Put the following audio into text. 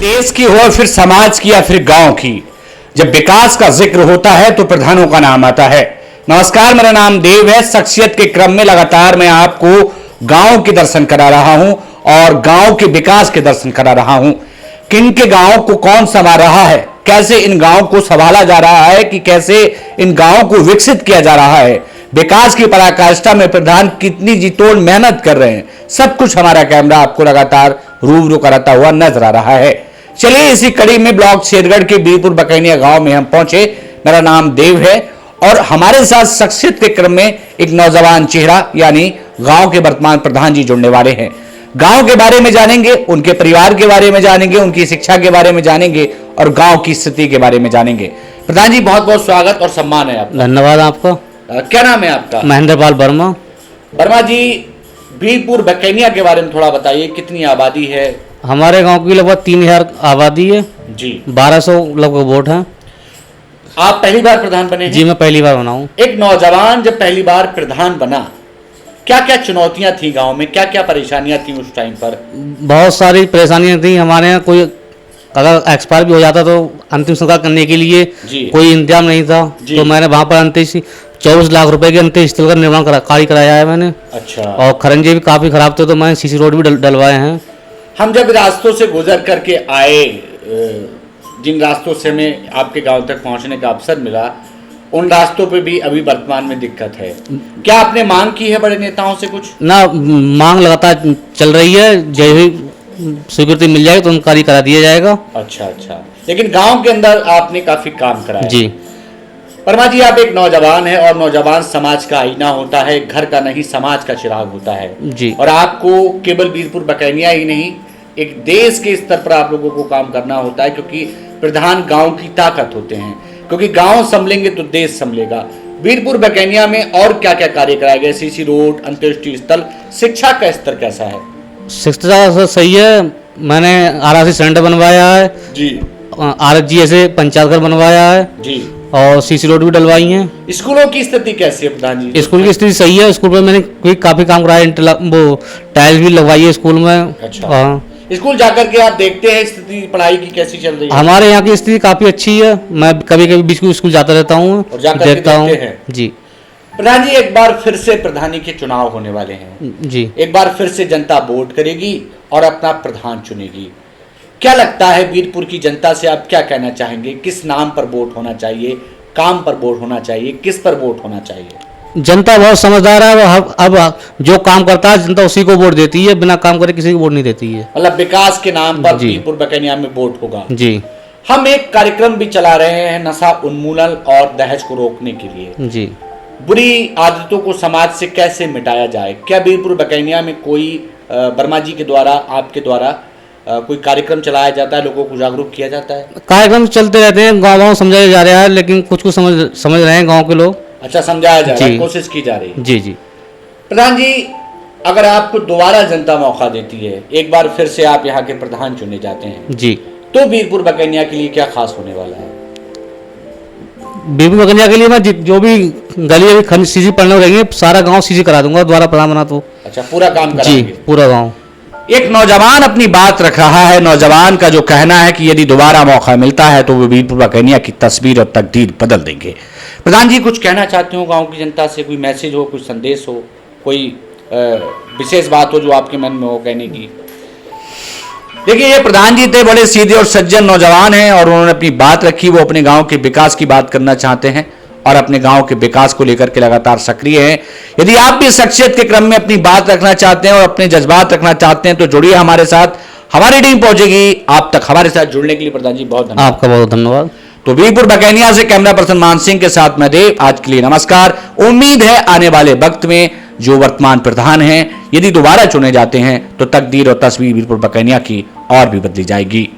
देश की हो फिर समाज की या फिर गांव की, जब विकास का जिक्र होता है तो प्रधानों का नाम आता है। नमस्कार, मेरा नाम देव है। शख्सियत के क्रम में लगातार मैं आपको गांव के दर्शन करा रहा हूं और गांव के विकास के दर्शन करा रहा हूं। किन के गांव को कौन संभाल रहा है, कैसे इन गांव को संभाला जा रहा है, कि कैसे इन गांव को विकसित किया जा रहा है, विकास की पराकाष्ठा में प्रधान कितनी जी तोड़ मेहनत कर रहे हैं, सब कुछ हमारा कैमरा आपको लगातार रूबरू कराता हुआ नजर आ रहा है। चलिए इसी कड़ी में ब्लॉक शेरगढ़ के बीरपुर बकैनिया गांव में हम पहुंचे। मेरा नाम देव है और हमारे साथ शख्सियत के क्रम में एक नौजवान चेहरा यानी गांव के वर्तमान प्रधान जी जुड़ने वाले हैं। गांव के बारे में जानेंगे, उनके परिवार के बारे में जानेंगे, उनकी शिक्षा के बारे में जानेंगे और गांव की स्थिति के बारे में जानेंगे। प्रधान जी, बहुत बहुत स्वागत और सम्मान है आपका। धन्यवाद आपका। क्या नाम है आपका? महेंद्रपाल वर्मा। वर्मा जी, बीरपुर बकैनिया के बारे में थोड़ा बताइए, कितनी आबादी है? हमारे गांव की लगभग 3000 आबादी है जी। 1200 लगभग वोट हैं। आप पहली बार प्रधान बने हैं? जी, मैं पहली बार बना हूँ। एक नौजवान जब पहली बार प्रधान बना, क्या क्या चुनौतियां थी गांव में, क्या क्या परेशानियां थी उस टाइम पर? बहुत सारी परेशानियां थी हमारे यहाँ। कोई अगर एक्सपायर भी हो जाता तो अंतिम संस्कार करने के लिए कोई इंतजाम नहीं था, तो मैंने वहाँ पर 24 लाख रुपए के अंतिम स्थल का निर्माण कार्य कराया है मैंने। अच्छा। और खरंजे भी काफ़ी खराब थे तो मैंने सीसी रोड भी डलवाए हैं। हम जब रास्तों से गुजर करके आए, जिन रास्तों से हमें आपके गांव तक पहुंचने का अवसर मिला, उन रास्तों पे भी अभी वर्तमान में दिक्कत है। क्या आपने मांग की है बड़े नेताओं से कुछ? ना, मांग लगातार चल रही है। जैसे ही स्वीकृति मिल जाएगी तो उन कार्य करा दिया जाएगा। अच्छा अच्छा। लेकिन गांव के अंदर आपने काफी काम कराया। जी। वर्मा जी, आप एक नौजवान है और नौजवान समाज का आईना होता है, घर का नहीं समाज का चिराग होता है जी। और आपको केवल बीरपुर बकैनिया ही नहीं, एक देश के स्तर पर आप लोगों को काम करना होता है, क्योंकि प्रधान गांव की ताकत होते हैं। क्योंकि गांव संभलेंगे तो देश संभलेगा। बीरपुर बकैनिया में और क्या क्या कार्य कराए गए? सीसी रोड, अंत्येष्टि स्थल, शिक्षा का स्तर कैसा है? शिक्षा सही है। मैंने आरआरसी सेंटर बनवाया है जी। RSG से पंचायत घर बनवाया है जी। और सीसी रोड भी डलवाई हैं। स्कूलों की स्थिति कैसी है प्रधान जी? स्कूल की स्थिति सही है। स्कूल में मैंने काफी काम कराया, वो टाइल्स भी लगवाई है स्कूल में। अच्छा। स्कूल जाकर के आप देखते हैं स्थिति पढ़ाई की कैसी चल रही है? हमारे यहाँ की स्थिति काफी अच्छी है। मैं कभी कभी बीच में स्कूल जाता रहता हूँ और जाकर देखता हूँ जी। प्रधान जी, एक बार फिर से प्रधानी के चुनाव होने वाले हैं जी। एक बार फिर से जनता वोट करेगी और अपना प्रधान चुनेगी। क्या लगता है बीरपुर की जनता से आप क्या कहना चाहेंगे? किस नाम पर वोट होना चाहिए, काम पर वोट होना चाहिए, किस पर वोट होना चाहिए? जनता बहुत समझदार है। अब जो काम करता है जनता उसी को वोट देती है, बिना काम करे किसी को वोट नहीं देती है। मतलब विकास के नाम पर बीरपुर बकैनिया में वोट होगा। जी। हम एक कार्यक्रम भी चला रहे हैं नशा उन्मूलन और दहेज को रोकने के लिए। जी। बुरी आदतों को समाज से कैसे मिटाया जाए? क्या बीरपुर बकैनिया में कोई वर्मा जी के द्वारा, आपके द्वारा कोई कार्यक्रम चलाया जाता है, लोगों को जागरूक किया जाता है? कार्यक्रम चलते रहते हैं, गाँव समझाया जा रहा है, लेकिन कुछ समझ रहे हैं गाँव के लोग। अच्छा, समझाया जा रहा है, कोशिश की जा रही है। जी जी। प्रधान जी, अगर आपको दोबारा जनता मौका देती है, एक बार फिर से आप यहाँ के प्रधान चुने जाते हैं जी, तो बीरपुर बकैनिया के लिए क्या खास होने वाला है? बीरपुर बकैनिया के लिए मैं जो भी गली सीसी पड़ने रहेंगे सारा गांव सीसी करा दूंगा दोबारा प्रधान बना तो। अच्छा, पूरा काम कराएंगे? जी, पूरा गांव। एक नौजवान अपनी बात रख रहा है। नौजवान का जो कहना है कि यदि दोबारा मौका मिलता है तो वो बीरपुर बकैनिया की तस्वीर और तकदीर बदल देंगे। प्रधान जी, कुछ कहना चाहते हो गांव की जनता से? कोई मैसेज हो, कुछ संदेश हो, कोई विशेष बात हो जो आपके मन में हो कहने की? देखिए, ये प्रधान जी थे, बड़े सीधे और सज्जन नौजवान हैं और उन्होंने अपनी बात रखी। वो अपने गांव के विकास की बात करना चाहते हैं और अपने गांव के विकास को लेकर के लगातार सक्रिय हैं। यदि आप भी शख्सियत के क्रम में अपनी बात रखना चाहते हैं और अपने जज्बात रखना चाहते हैं तो जुड़िए हमारे साथ, हमारी टीम पहुंचेगी आप तक। हमारे साथ जुड़ने के लिए प्रधान जी बहुत धन्यवाद। आपका बहुत धन्यवाद। तो बीरपुर बकैनिया से कैमरा पर्सन मान सिंह के साथ मैं देव, आज के लिए नमस्कार। उम्मीद है आने वाले वक्त में जो वर्तमान प्रधान हैं, यदि दोबारा चुने जाते हैं तो तकदीर और तस्वीर बीरपुर बकैनिया की और भी बदली जाएगी।